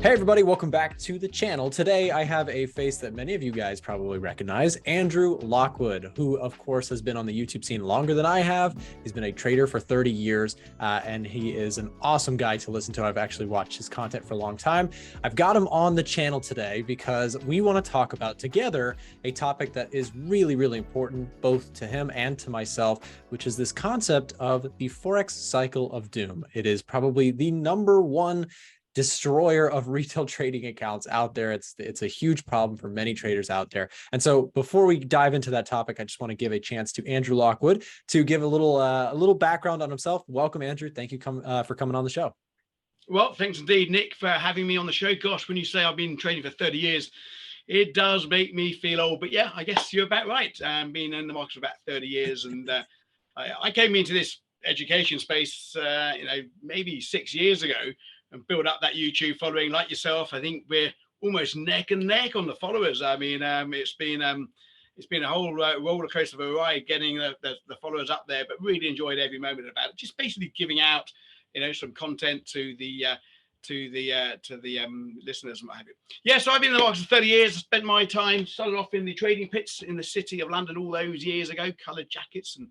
Hey everybody, welcome back to the channel. Today I have a face that many of you guys probably recognize, Andrew Lockwood, who of course has been on the YouTube scene longer than I have. He's been a trader for 30 years and he is an awesome guy to listen to. I've actually watched his content for a long time. I've got him on the channel today because we want to talk about together a topic that is really, really important both to him and to myself, which is this concept of the Forex cycle of doom. It is probably the #1 destroyer of retail trading accounts out there. It's a huge problem for many traders out there. And so before we dive into that topic, I just want to give a chance to Andrew Lockwood to give a little background on himself. Welcome, Andrew. Thank you for coming on the show. Well, thanks indeed, Nick, for having me on the show. Gosh, when you say I've been trading for 30 years, it does make me feel old. But yeah, I guess you're about right. Being in the market for about 30 years. And I came into this education space, maybe 6 years ago, and build up that YouTube following like yourself. I think we're almost neck and neck on the followers. I mean, it's been a whole roller coaster of a ride getting the followers up there, but really enjoyed every moment about it. Just basically giving out, some content to the listeners and what have you. Yeah, so I've been in the market for 30 years. I spent my time, started off in the trading pits in the city of London all those years ago, coloured jackets and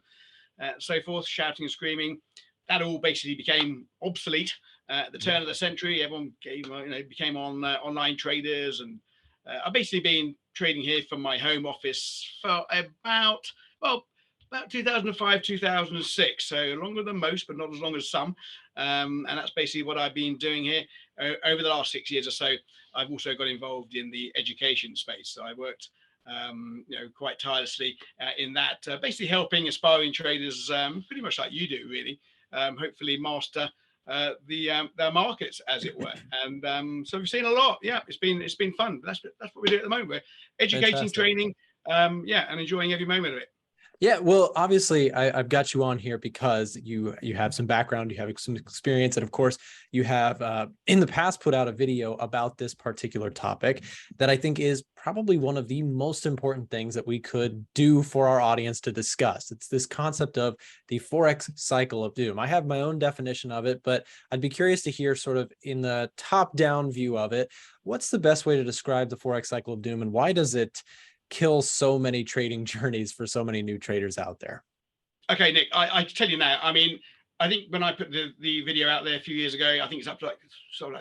so forth, shouting and screaming. That all basically became obsolete at the turn of the century. Everyone became online traders, and I've basically been trading here from my home office for about 2005, 2006. So longer than most, but not as long as some. And that's basically what I've been doing here over the last 6 years or so. I've also got involved in the education space. So I worked quite tirelessly in that, basically helping aspiring traders, pretty much like you do, really. Hopefully master the markets, as it were. And so we've seen a lot. Yeah, it's been fun. That's what we do at the moment. We're educating, Fantastic. Training, and enjoying every moment of it. Yeah, well, obviously, I've got you on here because you have some background, you have some experience, and of course, you have in the past put out a video about this particular topic that I think is probably one of the most important things that we could do for our audience to discuss. It's this concept of the Forex cycle of doom. I have my own definition of it, but I'd be curious to hear sort of in the top-down view of it, what's the best way to describe the Forex cycle of doom, and why does it kill so many trading journeys for so many new traders out there? Okay, Nick, I tell you now, I mean, I think when I put the video out there a few years ago, I think it's up to like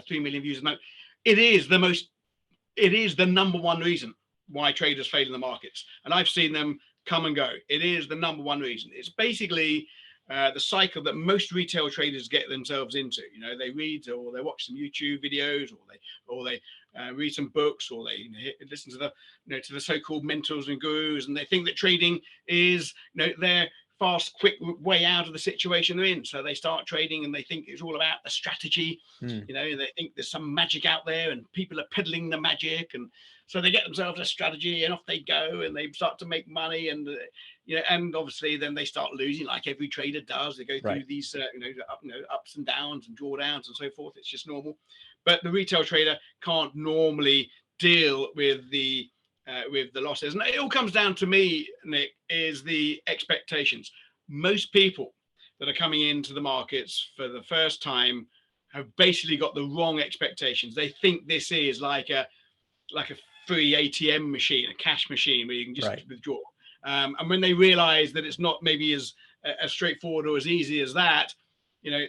3 million views now. It is the #1 reason why traders fail in the markets. And I've seen them come and go. It is the #1 reason. It's basically the cycle that most retail traders get themselves into. They read or they watch some YouTube videos, or they read some books, or they listen to the so-called mentors and gurus, and they think that trading is their fast, quick way out of the situation they're in. So they start trading and they think it's all about the strategy. They think there's some magic out there and people are peddling the magic, and so they get themselves a strategy and off they go and they start to make money, and and obviously then they start losing, like every trader does. They go through these ups and downs and drawdowns and so forth. It's just normal. But the retail trader can't normally deal with the losses. And it all comes down to me, Nick, is the expectations. Most people that are coming into the markets for the first time have basically got the wrong expectations. They think this is like a free ATM machine, a cash machine where you can just withdraw. And when they realize that it's not maybe as straightforward or as easy as that,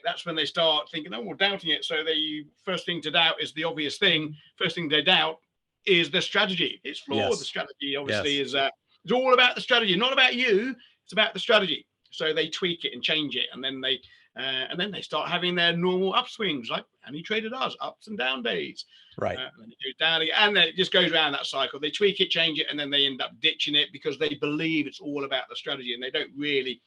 that's when they start thinking, doubting it. So first thing to doubt is the obvious thing. First thing they doubt is the strategy. It's flawed. Yes. The strategy obviously is it's all about the strategy, not about you. It's about the strategy. So they tweak it and change it, and then they start having their normal upswings, like any trader does, ups and down days. Right. And then it goes down again, and then it just goes around that cycle. They tweak it, change it, and then they end up ditching it because they believe it's all about the strategy, and they don't really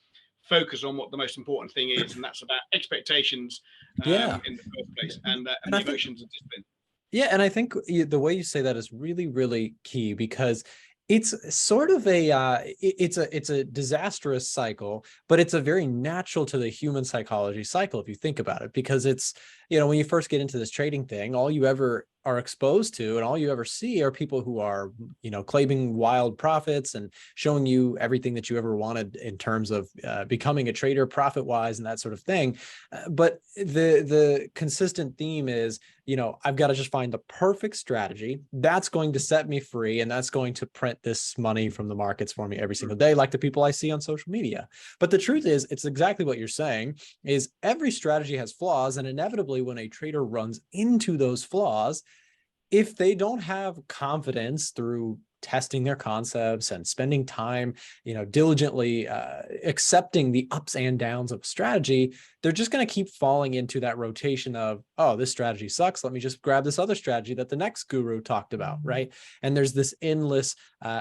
focus on what the most important thing is, and that's about expectations in the first place, and the emotions and discipline. Yeah, and I think the way you say that is really, really key, because it's sort of it's a disastrous cycle, but it's a very natural to the human psychology cycle if you think about it, because it's when you first get into this trading thing, all you ever are exposed to, and all you ever see are people who are, claiming wild profits and showing you everything that you ever wanted in terms of becoming a trader profit wise and that sort of thing. But the consistent theme is, I've got to just find the perfect strategy that's going to set me free, and that's going to print this money from the markets for me every single day, like the people I see on social media. But the truth is, it's exactly what you're saying, is every strategy has flaws, and inevitably when a trader runs into those flaws, if they don't have confidence through testing their concepts and spending time, diligently accepting the ups and downs of strategy, they're just going to keep falling into that rotation of, oh, this strategy sucks. Let me just grab this other strategy that the next guru talked about, right? And there's this endless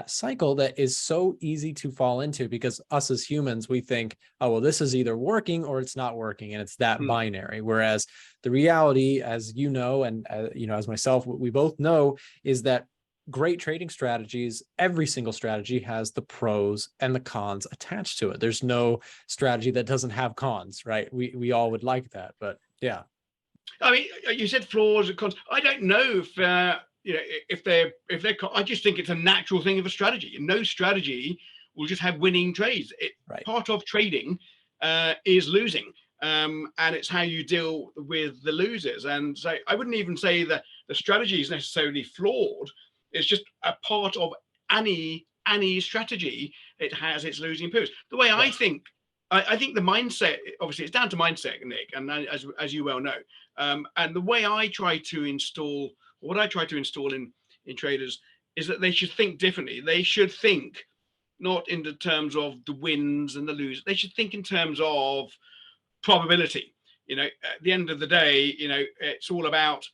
cycle that is so easy to fall into, because us as humans, we think, oh, well, this is either working or it's not working, and it's that binary. Whereas the reality, as you know, and as myself, we both know, is that great trading strategies, every single strategy has the pros and the cons attached to it. There's no strategy that doesn't have cons, right? We all would like that, but yeah. I mean, you said flaws and cons. I don't know if they're I just think it's a natural thing of a strategy. No strategy will just have winning trades. Right. Part of trading is losing. And it's how you deal with the losers. And so I wouldn't even say that the strategy is necessarily flawed. It's just a part of any strategy. It has its losing periods. The way I think the mindset, obviously, it's down to mindset, Nick, and as you well know. And the way I try to install, what I try to install in traders, is that they should think differently. They should think not in the terms of the wins and the losers. They should think in terms of probability. At the end of the day, it's all about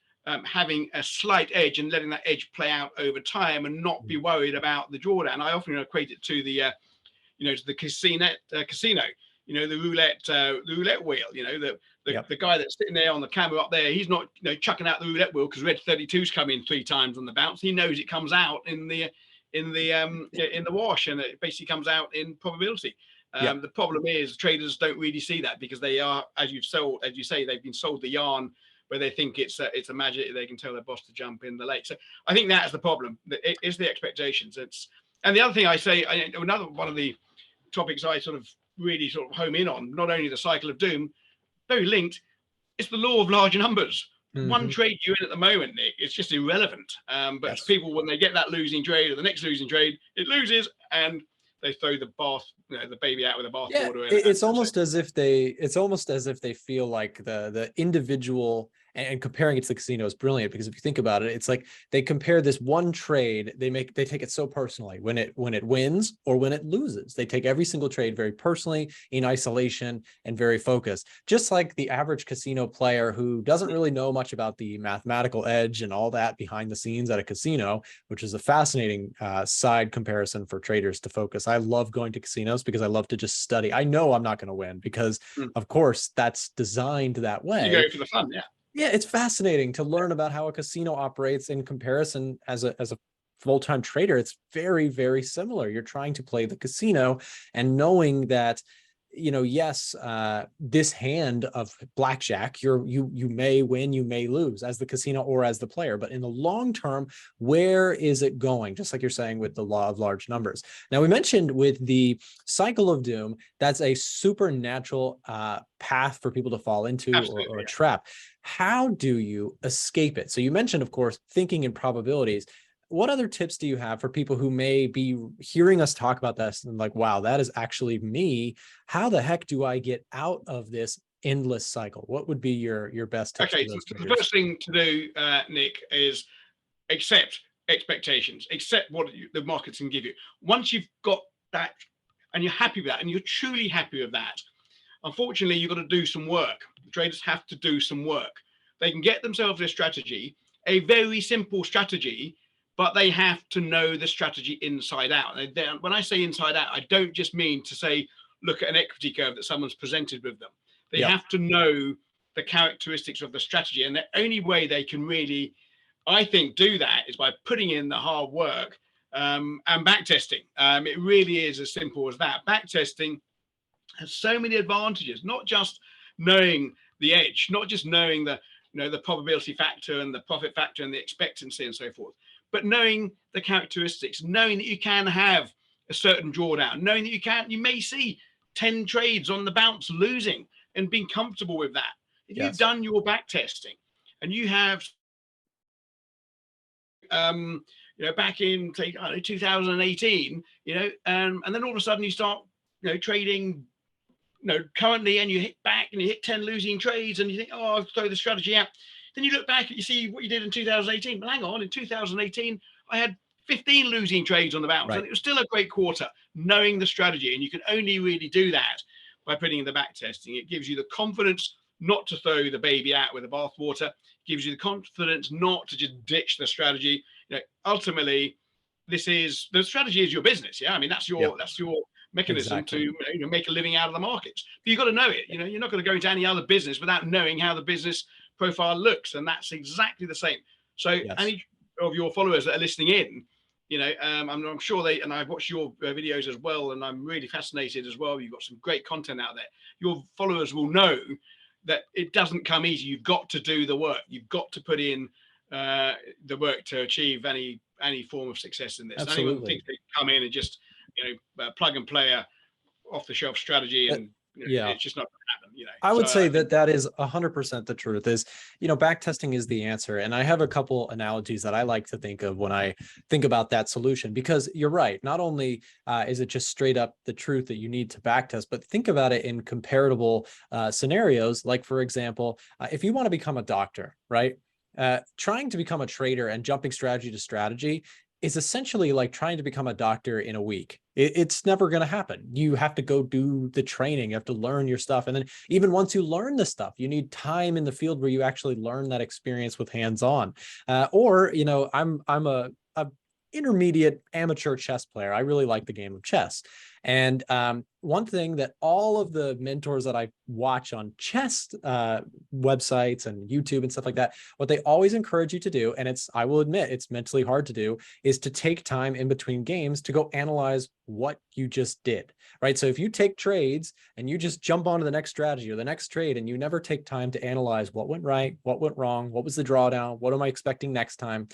having a slight edge and letting that edge play out over time, and not be worried about the drawdown. I often equate it to the to the casino, the roulette wheel. The guy that's sitting there on the camera up there, he's not chucking out the roulette wheel because red 32's come in 3 times on the bounce. He knows it comes out in the wash, and it basically comes out in probability. The problem is traders don't really see that, because they are, as you say, they've been sold the yarn where they think it's a magic. They can tell their boss to jump in the lake. So I think that's the problem. It's the expectations. And the other thing I say, another one of the topics I really home in on, not only the cycle of doom, very linked, it's the law of large numbers. One trade you're in at the moment, Nick, it's just irrelevant. But people, when they get that losing trade or the next losing trade, it loses, and they throw the baby out with the bathwater. It's almost as if they feel like the individual, and comparing it to the casino is brilliant, because if you think about it, it's like they compare this one trade, they take it so personally when it wins or when it loses. They take every single trade very personally, in isolation, and very focused. Just like the average casino player who doesn't really know much about the mathematical edge and all that behind the scenes at a casino, which is a fascinating side comparison for traders to focus. I love going to casinos because I love to just study. I know I'm not going to win because, of course, that's designed that way. You go for the fun, yeah. Yeah, it's fascinating to learn about how a casino operates in comparison as a full-time trader. It's very, very similar. You're trying to play the casino and knowing that, yes, this hand of blackjack, you may win, you may lose as the casino or as the player, but in the long term, where is it going? Just like you're saying with the law of large numbers. Now, we mentioned with the cycle of doom, that's a supernatural path for people to fall into, or a trap. How do you escape it? So you mentioned, of course, thinking in probabilities. What other tips do you have for people who may be hearing us talk about this and like, wow, that is actually me? How the heck do I get out of this endless cycle? What would be your best tips? Okay, so the first thing to do, Nick, is accept expectations, accept what the markets can give you. Once you've got that and you're happy with that, and you're truly happy with that, unfortunately, you've got to do some work. Traders have to do some work. They can get themselves a strategy, a very simple strategy, but they have to know the strategy inside out. When I say inside out, I don't just mean to say, look at an equity curve that someone's presented with them. They have to know the characteristics of the strategy. And the only way they can really, I think, do that is by putting in the hard work and backtesting. It really is as simple as that. Backtesting has so many advantages, not just knowing the edge, not just knowing the the probability factor and the profit factor and the expectancy and so forth. But knowing the characteristics, knowing that you can have a certain drawdown, knowing that you may see 10 trades on the bounce losing, and being comfortable with that. If you've done your back testing and you have, back in, say, 2018, and then all of a sudden you start, trading, currently, and you hit back and you hit 10 losing trades and you think, oh, I'll throw the strategy out. Then you look back and you see what you did in 2018. But hang on, in 2018, I had 15 losing trades on the bounce, and it was still a great quarter, knowing the strategy. And you can only really do that by putting in the back testing. It gives you the confidence not to throw the baby out with the bathwater. Gives you the confidence not to just ditch the strategy. Ultimately, the strategy is your business. Yeah, I mean that's your mechanism to make a living out of the markets. But you've got to know it. You're not going to go into any other business without knowing how the business profile looks, and that's exactly the same. So any of your followers that are listening in, I'm sure and I've watched your videos as well, and I'm really fascinated as well. You've got some great content out there. Your followers will know that it doesn't come easy. You've got to do the work. You've got to put in the work to achieve any form of success in this. Absolutely. Anyone thinks they come in and just plug and play a off-the-shelf strategy, and it's just not going to happen. I would say that is 100% the truth. Is back testing is the answer, and I have a couple analogies that I like to think of when I think about that solution. Because you're right, not only is it just straight up the truth that you need to back test, but think about it in comparable scenarios. Like, for example, if you want to become a doctor, right? Trying to become a trader and jumping strategy to strategy is essentially like trying to become a doctor in a week. It's never going to happen. You have to go do the training. You have to learn your stuff. And then even once you learn the stuff, you need time in the field where you actually learn that experience with hands-on. I'm a intermediate amateur chess player. I really like the game of chess. And one thing that all of the mentors that I watch on chess websites and YouTube and stuff like that, what they always encourage you to do, and I will admit, it's mentally hard to do, is to take time in between games to go analyze what you just did, right? So if you take trades and you just jump onto the next strategy or the next trade, and you never take time to analyze what went right, what went wrong, what was the drawdown, what am I expecting next time,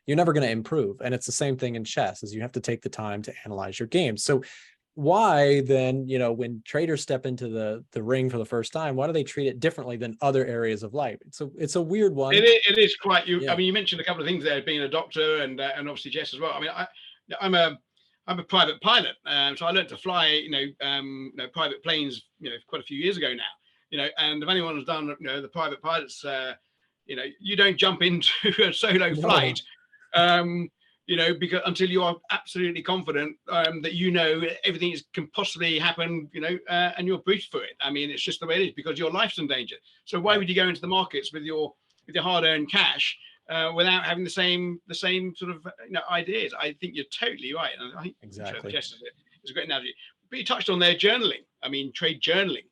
you're never going to improve. And it's the same thing in chess, is you have to take the time to analyze your game. So why then, when traders step into the ring for the first time, why do they treat it differently than other areas of life? It's a weird one. It is quite. I mean, you mentioned a couple of things there, being a doctor and obviously chess as well. I mean, I'm a private pilot, so I learned to fly, private planes, quite a few years ago now. And if anyone has done, the private pilots, you don't jump into a solo flight. Because until you are absolutely confident that everything can possibly happen, and you're briefed for it. I mean, it's just the way it is, because your life's in danger. So why would you go into the markets with your hard-earned cash without having the same sort of ideas? I think you're totally right, and I think exactly chess is a great analogy. But you touched on there journaling. I mean, trade journaling.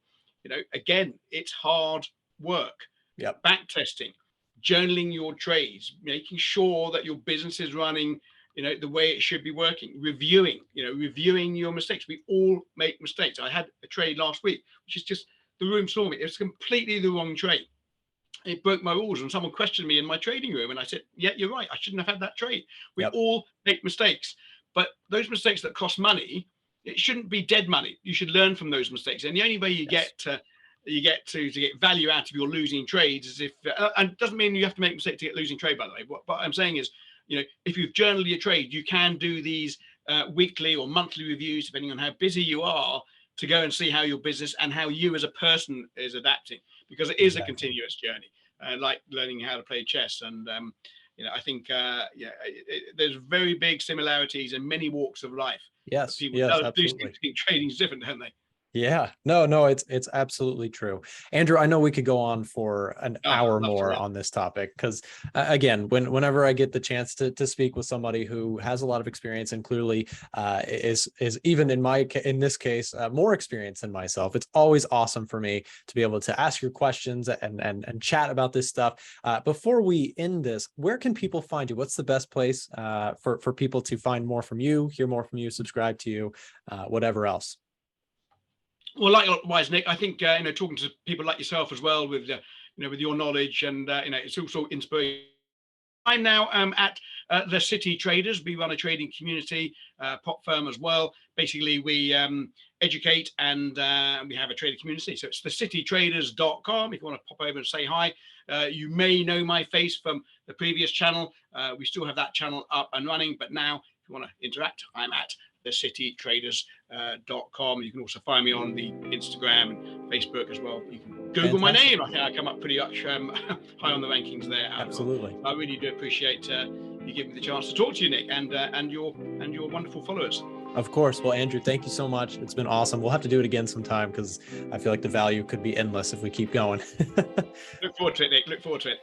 Again, it's hard work. Back testing. Journaling your trades, making sure that your business is running, the way it should be working, reviewing your mistakes. We all make mistakes. I had a trade last week, which is just, the room saw me. It was completely the wrong trade. It broke my rules, and someone questioned me in my trading room, and I said, yeah, you're right. I shouldn't have had that trade. We all make mistakes, but those mistakes that cost money, it shouldn't be dead money. You should learn from those mistakes. And the only way you get to get value out of your losing trades is if, and it doesn't mean you have to make a mistake to get losing trade, by the way. What I'm saying is, if you've journaled your trade, you can do these weekly or monthly reviews, depending on how busy you are, to go and see how your business and how you as a person is adapting, because it is a continuous journey, like learning how to play chess. And I think there's very big similarities in many walks of life. Yes, people do think trading is different, don't they? Yeah, no, it's absolutely true. Andrew, I know we could go on for an hour more on this topic, because again, whenever I get the chance to speak with somebody who has a lot of experience and clearly is even in this case more experienced than myself, it's always awesome for me to be able to ask your questions and chat about this stuff. Before we end this, where can people find you? What's the best place for people to find more from you, hear more from you, subscribe to you, whatever else? Well, likewise, Nick, I think, talking to people like yourself as well with with your knowledge, and it's also inspiring. I'm now at the City Traders. We run a trading community, pop firm as well. Basically, we educate, and we have a trading community. So it's thecitytraders.com. If you want to pop over and say hi. You may know my face from the previous channel. We still have that channel up and running, but now if you want to interact, I'm at thecitytraders.com. You can also find me on the Instagram and Facebook as well. You can Google my name. I think I come up pretty much high on the rankings there. Absolutely. Well. I really do appreciate you giving me the chance to talk to you, Nick, and your wonderful followers. Of course. Well, Andrew, thank you so much. It's been awesome. We'll have to do it again sometime because I feel like the value could be endless if we keep going. Look forward to it, Nick. Look forward to it.